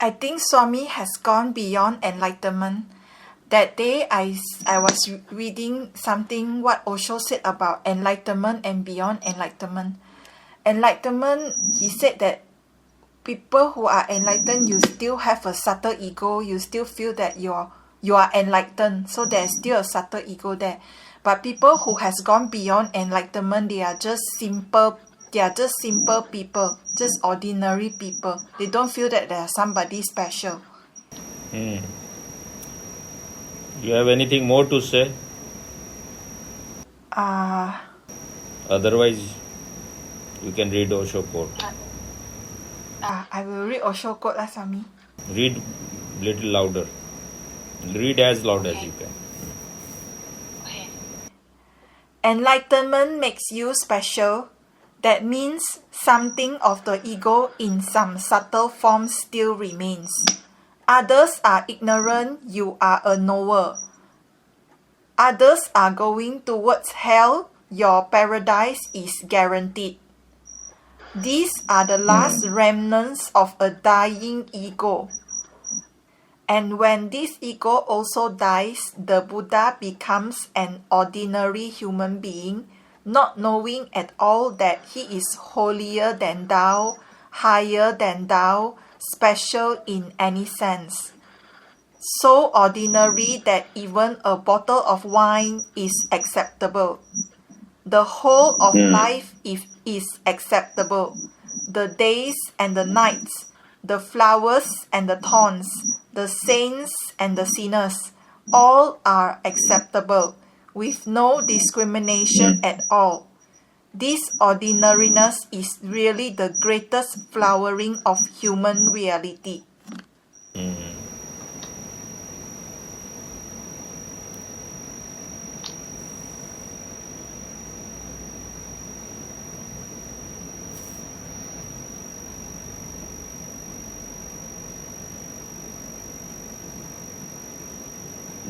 I think Swami has gone beyond enlightenment. That day I was reading something what Osho said about enlightenment and beyond enlightenment. Enlightenment, he said that people who are enlightened, you still have a subtle ego, you still feel that you are enlightened, so there's still a subtle ego there. But people who has gone beyond enlightenment, they are just simple people, just ordinary people. They don't feel that they are somebody special. You have anything more to say? Otherwise, you can read Osho quote. I will read Osho quote, Swami. Read little louder. Read as loud as you can. Enlightenment makes you special. That means something of the ego in some subtle form still remains. Others are ignorant, you are a knower. Others are going towards hell, your paradise is guaranteed. These are the last remnants of a dying ego. And when this ego also dies, the Buddha becomes an ordinary human being, not knowing at all that he is holier than thou, higher than thou, special in any sense. So ordinary that even a bottle of wine is acceptable. The whole of life is acceptable. The days and the nights, the flowers and the thorns, the saints and the sinners, all are acceptable, with no discrimination at all. This ordinariness is really the greatest flowering of human reality.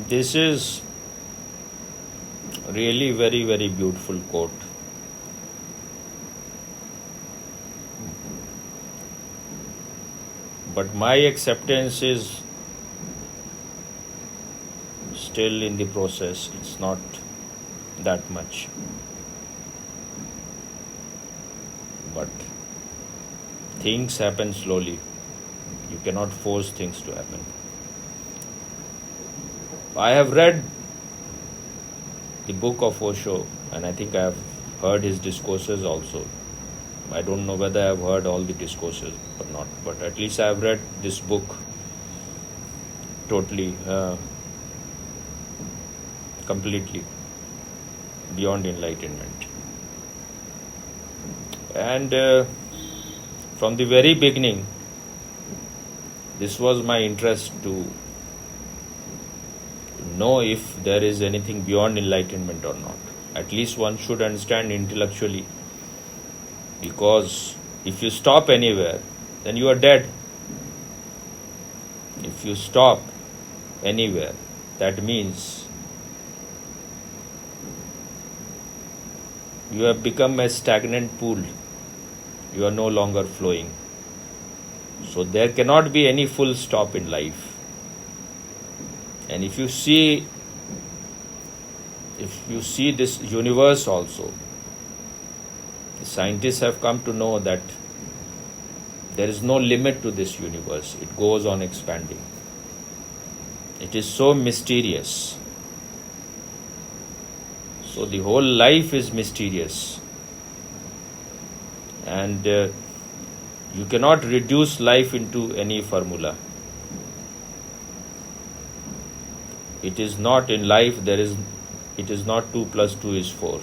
This is really very, very beautiful quote. But my acceptance is still in the process. It's not that much. But things happen slowly. You cannot force things to happen. I have read the book of Osho, and I think I have heard his discourses also. I don't know whether I have heard all the discourses or not, but at least I have read this book totally, completely, Beyond Enlightenment. And from the very beginning, this was my interest to know if there is anything beyond enlightenment or not. At least one should understand intellectually, because if you stop anywhere, then you are dead. If you stop anywhere, that means you have become a stagnant pool. You are no longer flowing. So there cannot be any full stop in life. And if you see this universe also, the scientists have come to know that there is no limit to this universe. It goes on expanding. It is so mysterious. So the whole life is mysterious. And you cannot reduce life into any formula. It is not in life, it is not 2 plus 2 is 4.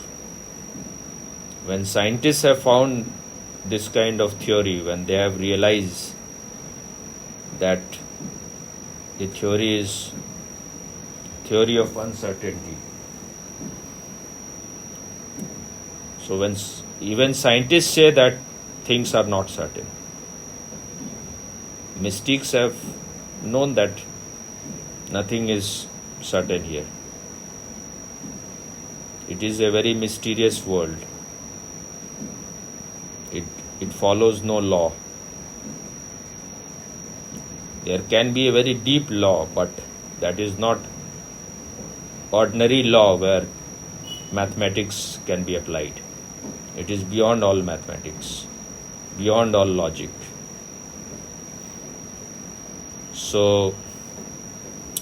When scientists have found this kind of theory, when they have realized that the theory is theory of uncertainty. So when even scientists say that things are not certain, mystics have known that nothing is certain here. It is a very mysterious world. It follows no law. There can be a very deep law, but that is not ordinary law where mathematics can be applied. It is beyond all mathematics, beyond all logic. So,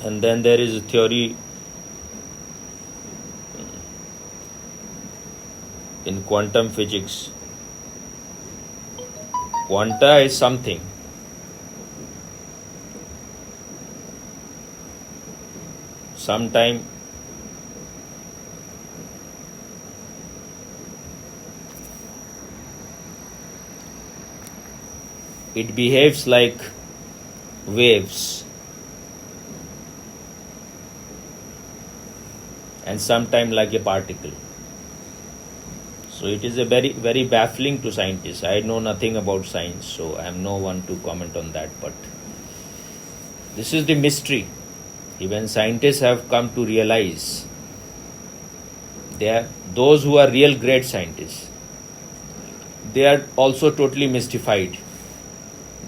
and then there is a theory in quantum physics. Quanta is something. Sometime it behaves like waves, and sometime like a particle. So it is a very baffling to scientists. I know nothing about science, so I am no one to comment on that, but this is the mystery. Even scientists have come to realize, those who are real great scientists, they are also totally mystified.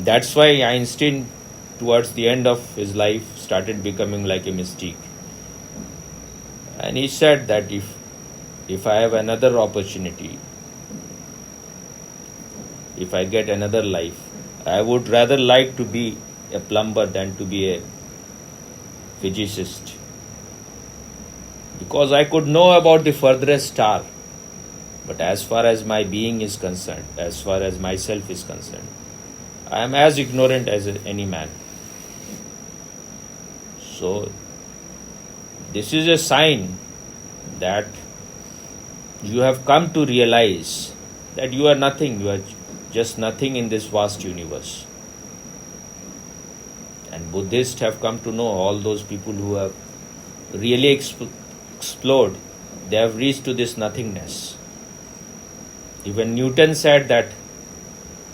That's why Einstein, towards the end of his life, started becoming like a mystique. And he said that if I have another opportunity, if I get another life, I would rather like to be a plumber than to be a physicist, because I could know about the furthest star, but as far as my being is concerned, as far as myself is concerned, I am as ignorant as any man. So this is a sign that you have come to realize that you are nothing, you are just nothing in this vast universe. And Buddhists have come to know, all those people who have really explored, they have reached to this nothingness. Even Newton said that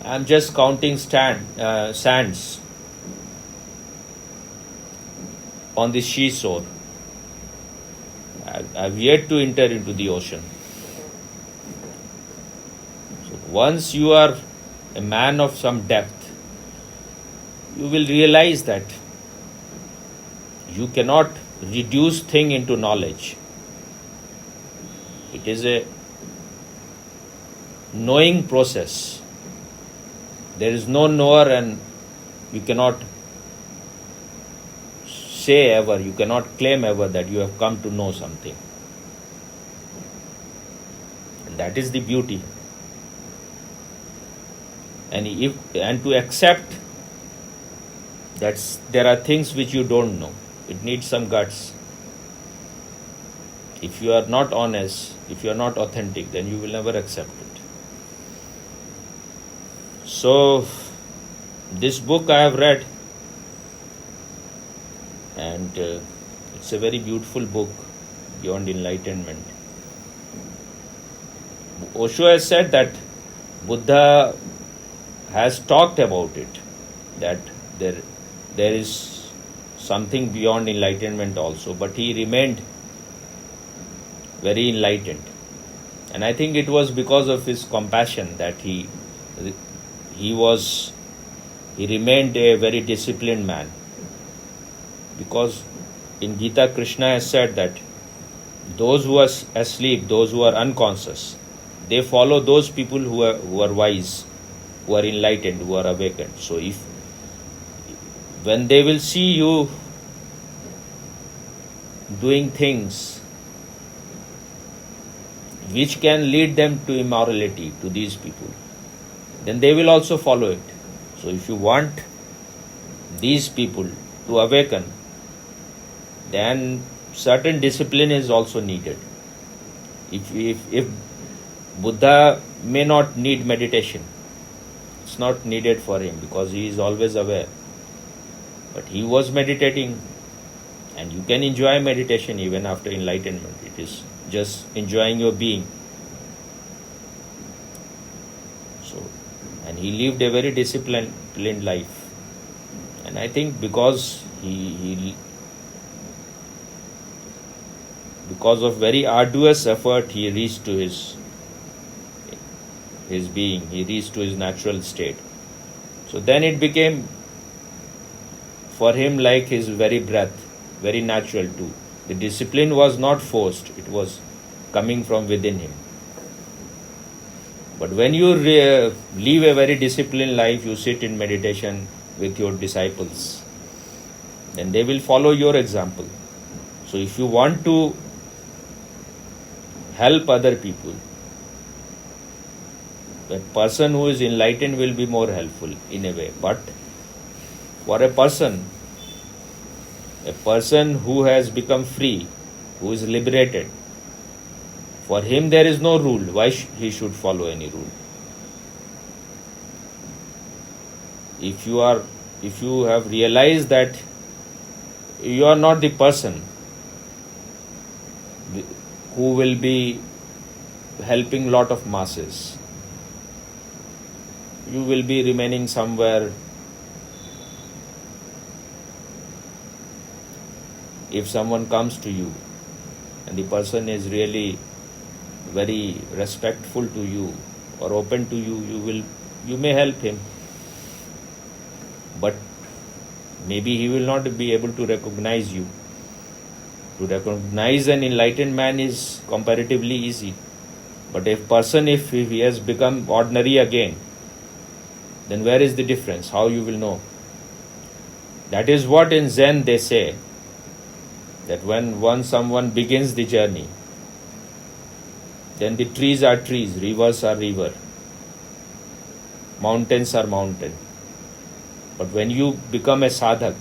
I am just counting sands on the seashore. I have yet to enter into the ocean. So once you are a man of some depth, you will realize that you cannot reduce thing into knowledge. It is a knowing process. There is no knower, and you cannot say ever, you cannot claim ever that you have come to know something. And that is the beauty. And to accept that there are things which you don't know, it needs some guts. If you are not honest, if you are not authentic, then you will never accept it. So this book I have read, and it's a very beautiful book, Beyond Enlightenment. Osho has said that Buddha has talked about it, that there is something beyond enlightenment also, but he remained very enlightened. And I think it was because of his compassion that he remained a very disciplined man. Because in Gita, Krishna has said that those who are asleep, those who are unconscious, they follow those people who are wise, who are enlightened, who are awakened. So when they will see you doing things which can lead them to immorality, to these people, then they will also follow it. So if you want these people to awaken, then certain discipline is also needed. If Buddha may not need meditation, it's not needed for him because he is always aware. But he was meditating, and you can enjoy meditation even after enlightenment. It is just enjoying your being. So, and he lived a very disciplined life. And I think because because of very arduous effort, he reached to his being, he reached to his natural state. So then it became for him like his very breath, very natural too. The discipline was not forced, it was coming from within him. But when you live a very disciplined life, you sit in meditation with your disciples, then they will follow your example. So if you want to help other people, a person who is enlightened will be more helpful in a way. But for a person who has become free, who is liberated, for him there is no rule. Why he should follow any rule? If you have realized that you are not the person who will be helping lot of masses, you will be remaining somewhere. If someone comes to you and the person is really very respectful to you or open to you, you may help him, but maybe he will not be able to recognize you. To recognize an enlightened man is comparatively easy, but if he has become ordinary again, then where is the difference? How you will know? That is what in Zen they say, that when someone begins the journey, then the trees are trees, rivers are river, mountains are mountain. But when you become a sadhak,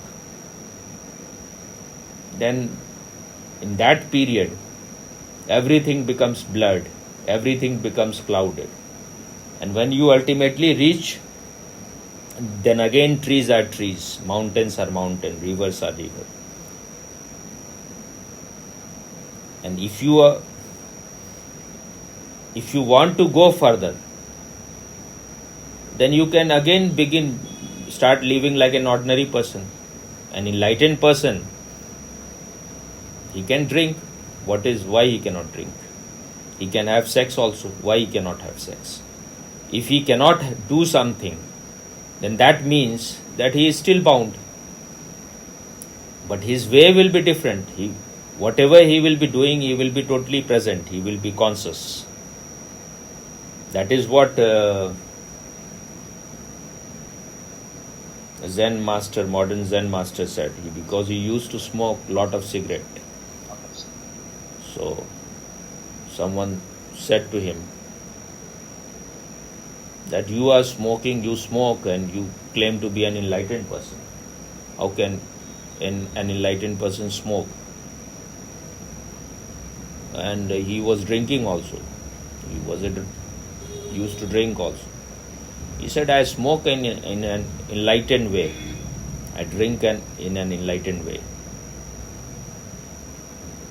then in that period, everything becomes blurred, everything becomes clouded. And when you ultimately reach, then again trees are trees, mountains are mountain, rivers are river. And if you want to go further, then you can again start living like an ordinary person. An enlightened person, he can drink. Why he cannot drink? He can have sex also. Why he cannot have sex? If he cannot do something, then that means that he is still bound. But his way will be different. Whatever he will be doing, he will be totally present. He will be conscious. That is what modern Zen master said. Because he used to smoke a lot of cigarette. So someone said to him that you are smoking, you smoke and you claim to be an enlightened person. How can an enlightened person smoke? And he was drinking also. He used to drink also. He said, I smoke in an enlightened way. I drink in an enlightened way.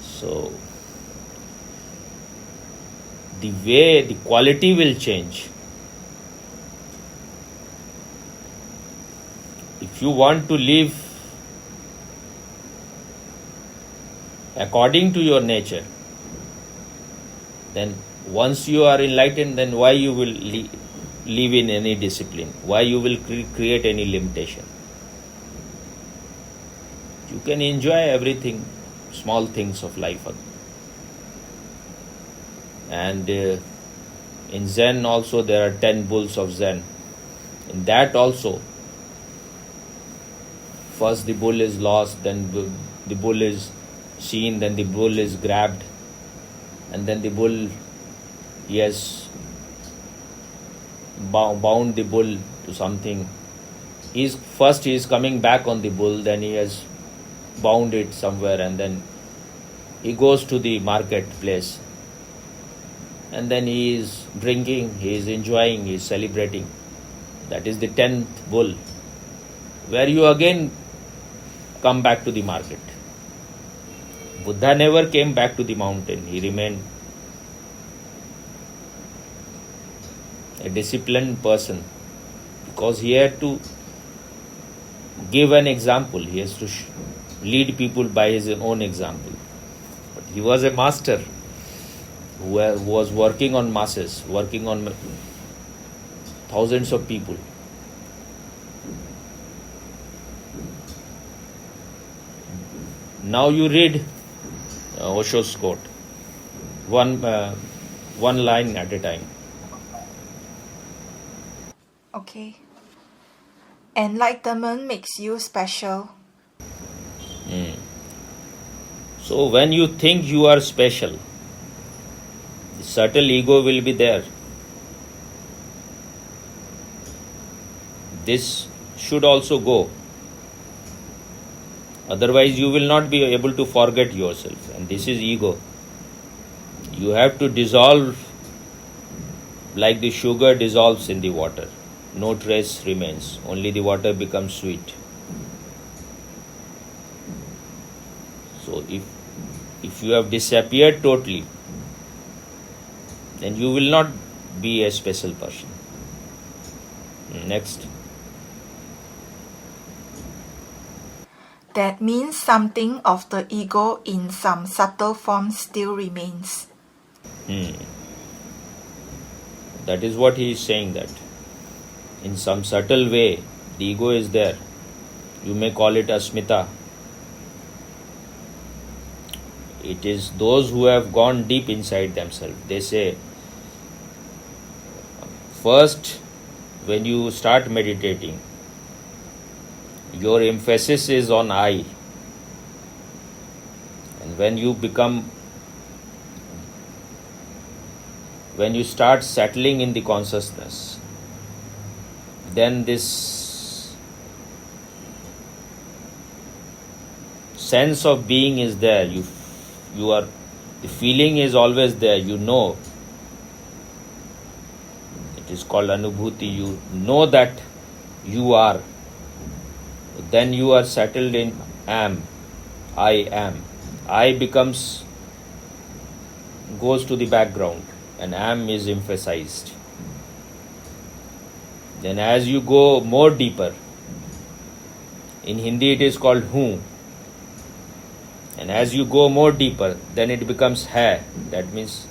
So, the quality will change. If you want to live according to your nature, then once you are enlightened, then why you will live in any discipline? Why you will create any limitation? You can enjoy everything, small things of life. And in Zen also there are 10 Bulls of Zen. In that also, first the bull is lost, then the bull is seen, then the bull is grabbed, and then the bull, he has bound the bull to something. First he is coming back on the bull, then he has bound it somewhere, and then he goes to the marketplace, and then he is drinking, he is enjoying, he is celebrating. That is the 10th bull, where you again come back to the market. Buddha never came back to the mountain. He remained a disciplined person because he had to give an example. He has to lead people by his own example. But he was a master who was working on masses, working on thousands of people. Now you read Osho's quote, one line at a time. Okay. Enlightenment makes you special. So when you think you are special, the subtle ego will be there. This should also go. Otherwise, you will not be able to forget yourself. And this is ego. You have to dissolve like the sugar dissolves in the water. No trace remains. Only the water becomes sweet. So if you have disappeared totally, then you will not be a special person. Next. That means something of the ego in some subtle form still remains. That is what he is saying, that in some subtle way the ego is there. You may call it asmita. It is those who have gone deep inside themselves. They say, first, when you start meditating, your emphasis is on I. And when you start settling in the consciousness, then this sense of being is there. The feeling is always there. You know. It is called anubhuti. You know that you are. Then you are settled in am. I am. I goes to the background and am is emphasized. Then as you go more deeper, in Hindi it is called hu. And as you go more deeper, then it becomes hai. That means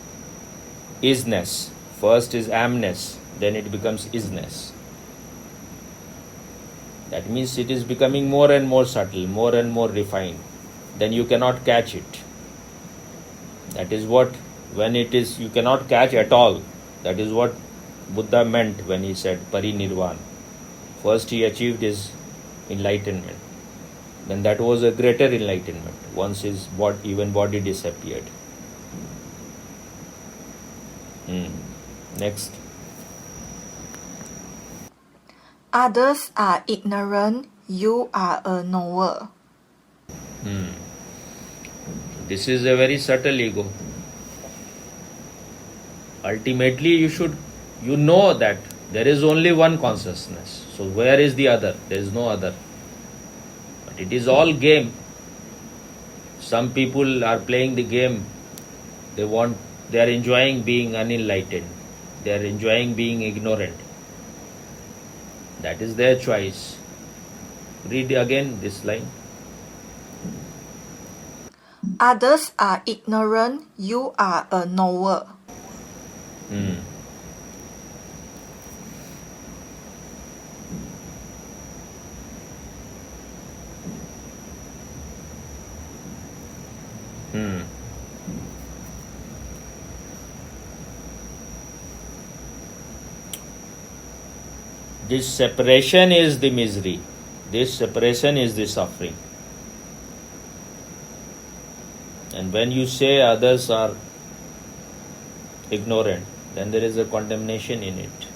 isness. First is amness, then it becomes isness. That means it is becoming more and more subtle, more and more refined. Then you cannot catch it. That is what, when it is, you cannot catch at all. That is what Buddha meant when he said parinirvana. First he achieved his enlightenment. Then that was a greater enlightenment. Once his body disappeared. Next. Others are ignorant, you are a knower. This is a very subtle ego. Ultimately, you know that there is only one consciousness. So where is the other? There is no other. But it is all game. Some people are playing the game. They are enjoying being unenlightened. They are enjoying being ignorant. That is their choice. Read again this line. Others are ignorant, you are a knower. This separation is the misery. This separation is the suffering. And when you say others are ignorant, then there is a condemnation in it.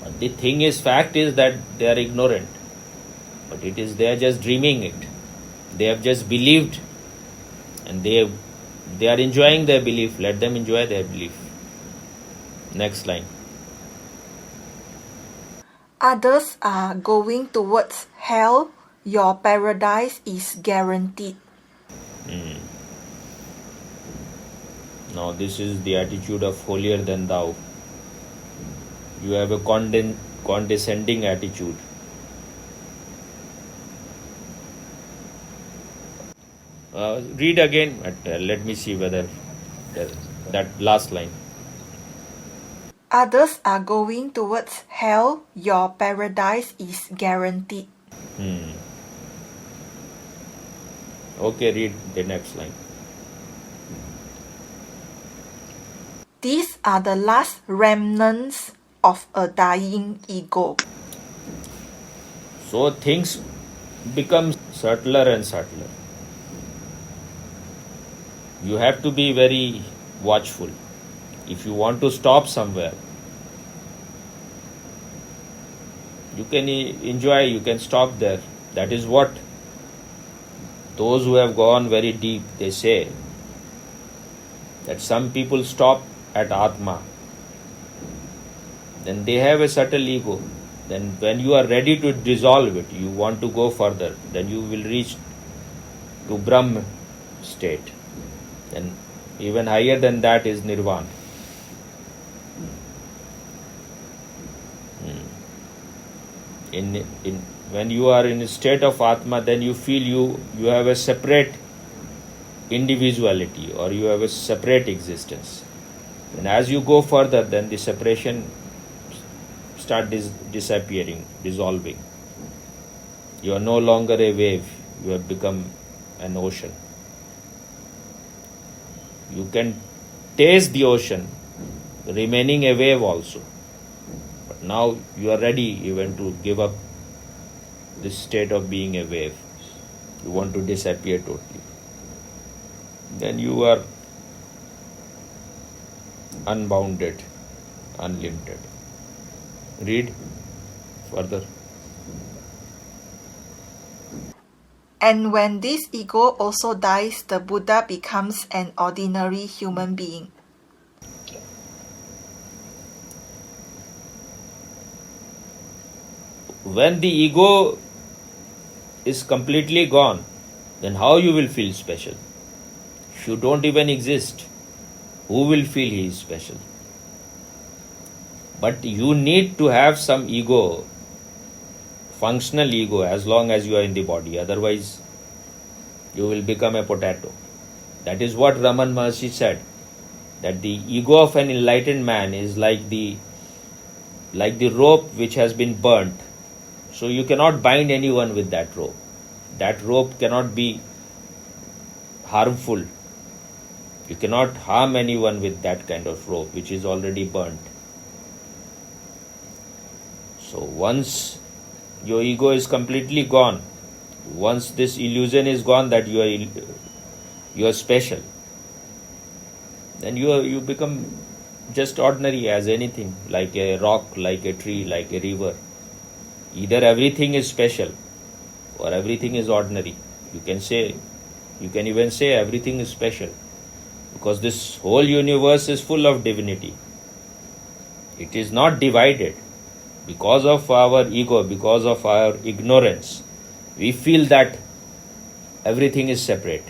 But the fact is that they are ignorant. But they are just dreaming it. They have just believed and they are enjoying their belief. Let them enjoy their belief. Next line. Others are going towards hell, your paradise is guaranteed. Now this is the attitude of holier than thou. You have a condescending attitude. Read again. Let me see whether that last line. Others are going towards hell, your paradise is guaranteed. Okay, read the next line. These are the last remnants of a dying ego. So things become subtler and subtler. You have to be very watchful. If you want to stop somewhere, you can enjoy, you can stop there. That is what those who have gone very deep, they say that some people stop at Atma. Then they have a subtle ego. Then when you are ready to dissolve it, you want to go further, then you will reach to Brahm state. Then even higher than that is Nirvana. When you are in a state of Atma, then you feel you have a separate individuality, or you have a separate existence. And as you go further, then the separation start disappearing, dissolving. You are no longer a wave, you have become an ocean. You can taste the ocean, remaining a wave also. But now you are ready even to give up this state of being a wave. You want to disappear totally. Then you are unbounded, unlimited. Read further. And when this ego also dies, the Buddha becomes an ordinary human being. When the ego is completely gone, then how you will feel special? If you don't even exist, who will feel he is special? But you need to have some ego, functional ego, as long as you are in the body. Otherwise, you will become a potato. That is what Raman Maharshi said, that the ego of an enlightened man is like the rope which has been burnt. So you cannot bind anyone with that rope. That rope cannot be harmful. You cannot harm anyone with that kind of rope which is already burnt. So once your ego is completely gone, once this illusion is gone that you are special, then you become just ordinary as anything, like a rock, like a tree, like a river. Either everything is special or everything is ordinary. You can even say everything is special, because this whole universe is full of divinity. It is not divided. Because of our ego, because of our ignorance, we feel that everything is separate.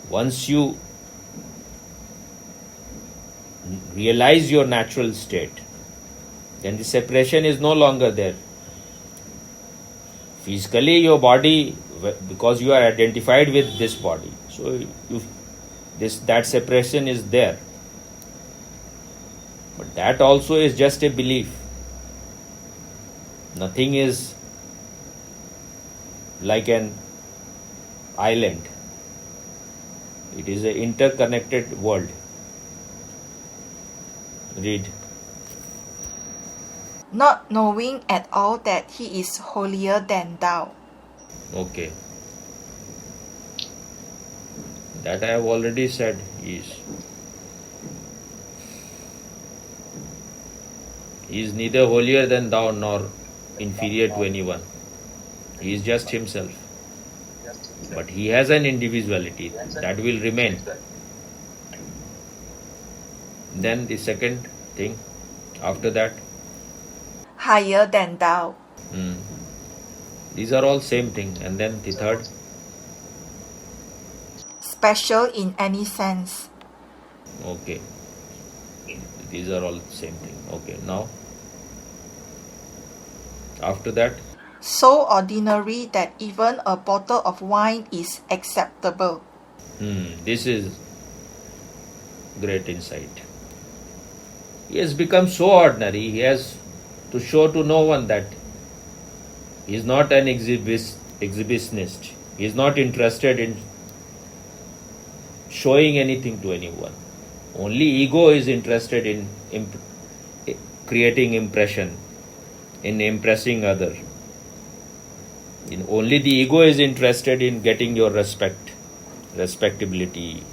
Once you realize your natural state, then the separation is no longer there. Physically, your body, because you are identified with this body, so that separation is there. But that also is just a belief. Nothing is like an island. It is an interconnected world. Read. Not knowing at all that he is holier than thou. Okay. That I have already said He is neither holier than thou nor inferior to anyone. He is just himself. But he has an individuality that will remain. Then the second thing, after that, Higher than thou. These are all same thing. And then the third, Special in any sense. okay. These are all same thing. Okay, now after that, So ordinary that even a bottle of wine is acceptable. This is great insight. He has become so ordinary, he has to show to no one that he is not an exhibitionist. He is not interested in showing anything to anyone. Only ego is interested in creating impression, in impressing other. Only the ego is interested in getting your respect, respectability,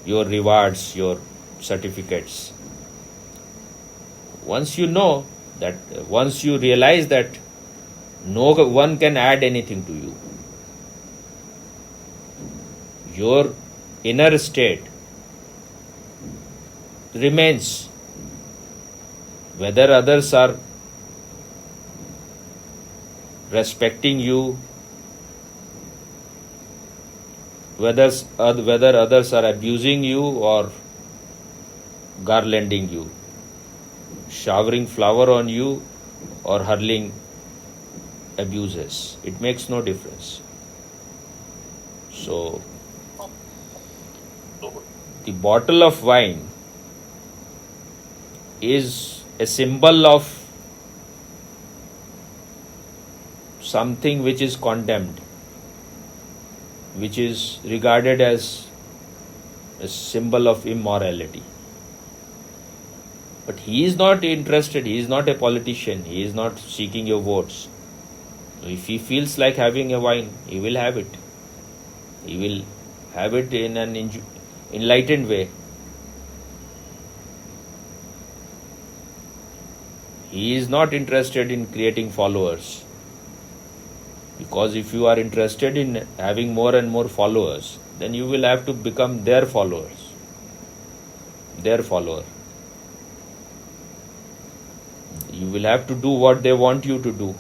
your rewards, your certificates. Once you know that, once you realize that no one can add anything to you, your inner state remains. Whether others are respecting you, whether others are abusing you or garlanding you, showering flower on you or hurling abuses, it makes no difference. So, the bottle of wine is a symbol of something which is condemned, which is regarded as a symbol of immorality. But he is not interested, he is not a politician, he is not seeking your votes. If he feels like having a wine, he will have it. He will have it in an enlightened way. He is not interested in creating followers. Because if you are interested in having more and more followers, then you will have to become their followers, their follower. You will have to do what they want you to do.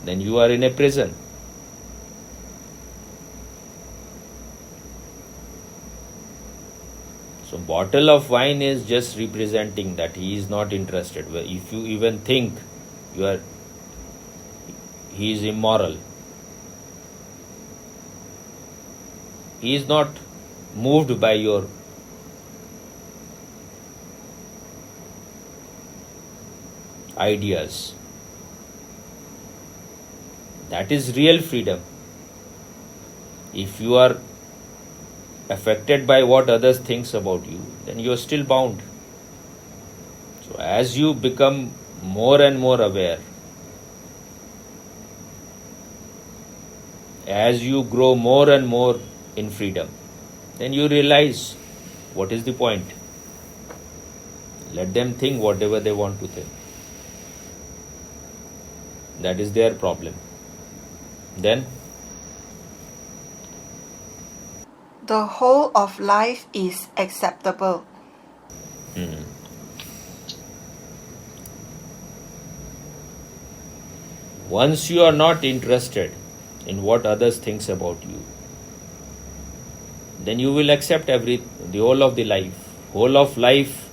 Then you are in a prison. So bottle of wine is just representing that he is not interested. If you even think he is immoral, he is not moved by your ideas. That is real freedom. If you are affected by what others thinks about you, then you are still bound. So as you become more and more aware, as you grow more and more in freedom, then you realize what is the point. Let them think whatever they want to think. That is their problem. Then the whole of life is acceptable. Once you are not interested in what others thinks about you, then you will accept the whole of the life. Whole of life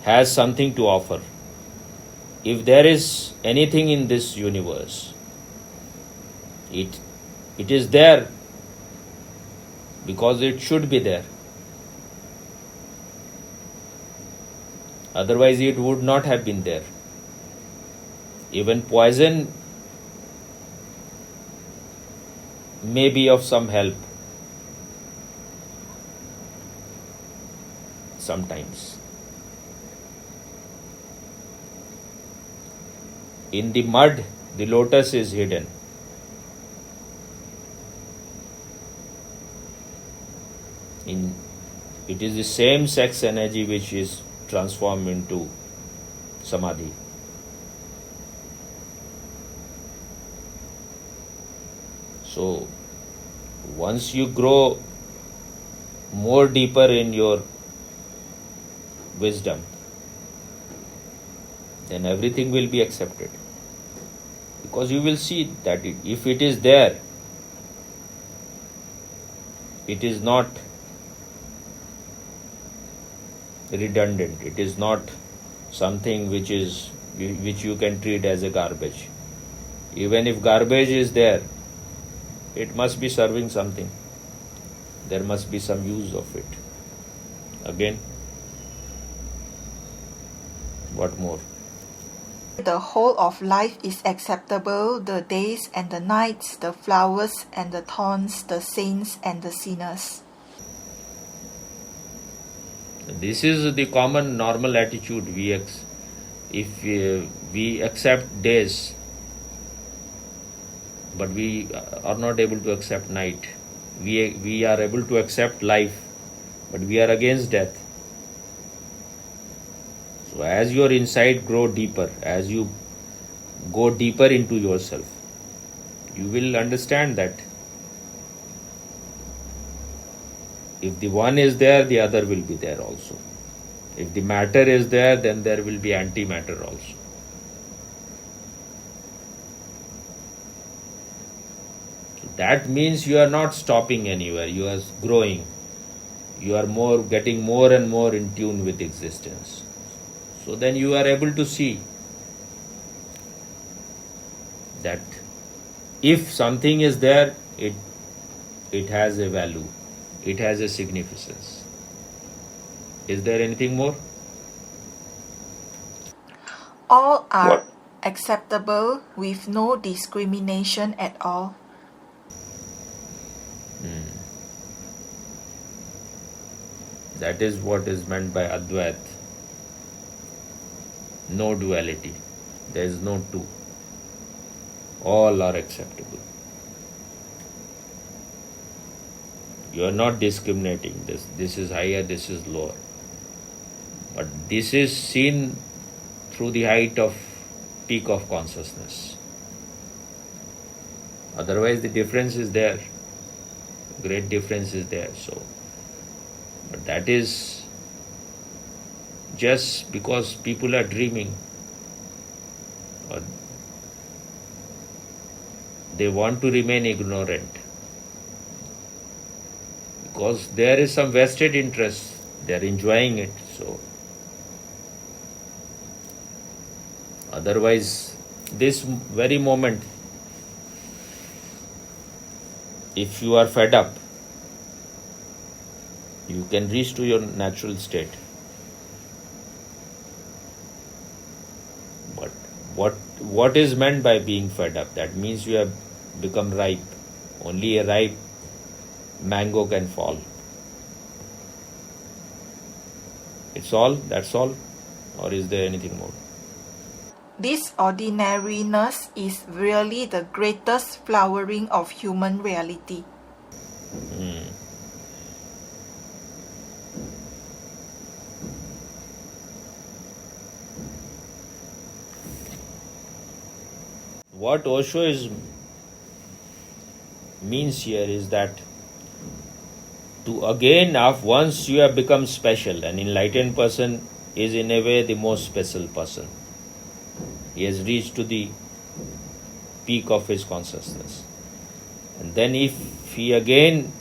has something to offer. If there is anything in this universe, it is there because it should be there. Otherwise it would not have been there. Even poison may be of some help sometimes. In the mud, the lotus is hidden. It is the same sex energy which is transformed into samadhi. So, once you grow more deeper in your wisdom, then everything will be accepted. Because you will see that if it is there, it is not redundant. It is not something which you can treat as a garbage. Even if garbage is there, it must be serving something. There must be some use of it. Again, what more? The whole of life is acceptable, the days and the nights, the flowers and the thorns, the saints and the sinners. This is the common normal attitude. If we accept days, but we are not able to accept night. We are able to accept life, but we are against death. So as your insight grow deeper, as you go deeper into yourself, you will understand that if the one is there, the other will be there also. If the matter is there, then there will be antimatter also. So that means you are not stopping anywhere, you are growing. You are getting more and more in tune with existence. So then you are able to see that if something is there, it has a value, it has a significance. Is there anything more? All are acceptable with no discrimination at all. That is what is meant by Advait. No duality. There is no two. All are acceptable. You are not discriminating. This is higher, this is lower. But this is seen through the height of peak of consciousness. Otherwise the difference is there. Great difference is there. But that is just because people are dreaming, or they want to remain ignorant, because there is some vested interest, they are enjoying it. So otherwise, this very moment, if you are fed up, you can reach to your natural state. But what is meant by being fed up? That means you have become ripe. Only a ripe mango can fall. It's all? That's all? Or is there anything more? This ordinariness is really the greatest flowering of human reality. What Osho means here is that once you have become special, an enlightened person is in a way the most special person. He has reached to the peak of his consciousness. And then if he again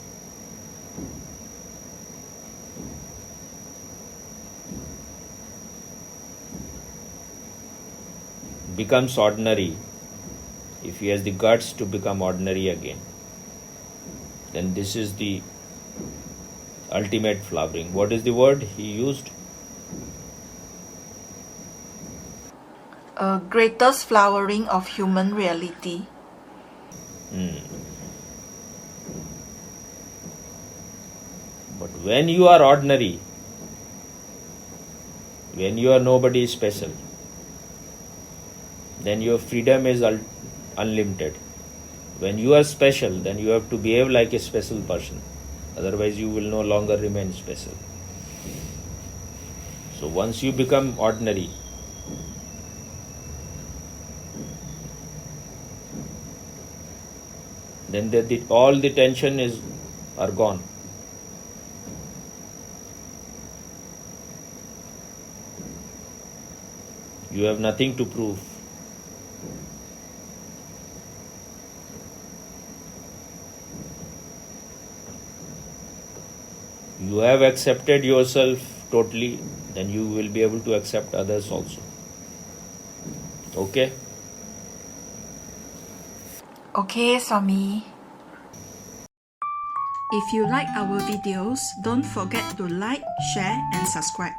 becomes ordinary, if he has the guts to become ordinary again, then this is the ultimate flowering. What is the word he used? Greatest flowering of human reality. But when you are ordinary, when you are nobody special, then your freedom is unlimited. When you are special, then you have to behave like a special person. Otherwise, you will no longer remain special. So once you become ordinary, then all the tension are gone. You have nothing to prove. You have accepted yourself totally, then you will be able to accept others also. Okay? Okay, Swami. If you like our videos, don't forget to like, share, and subscribe.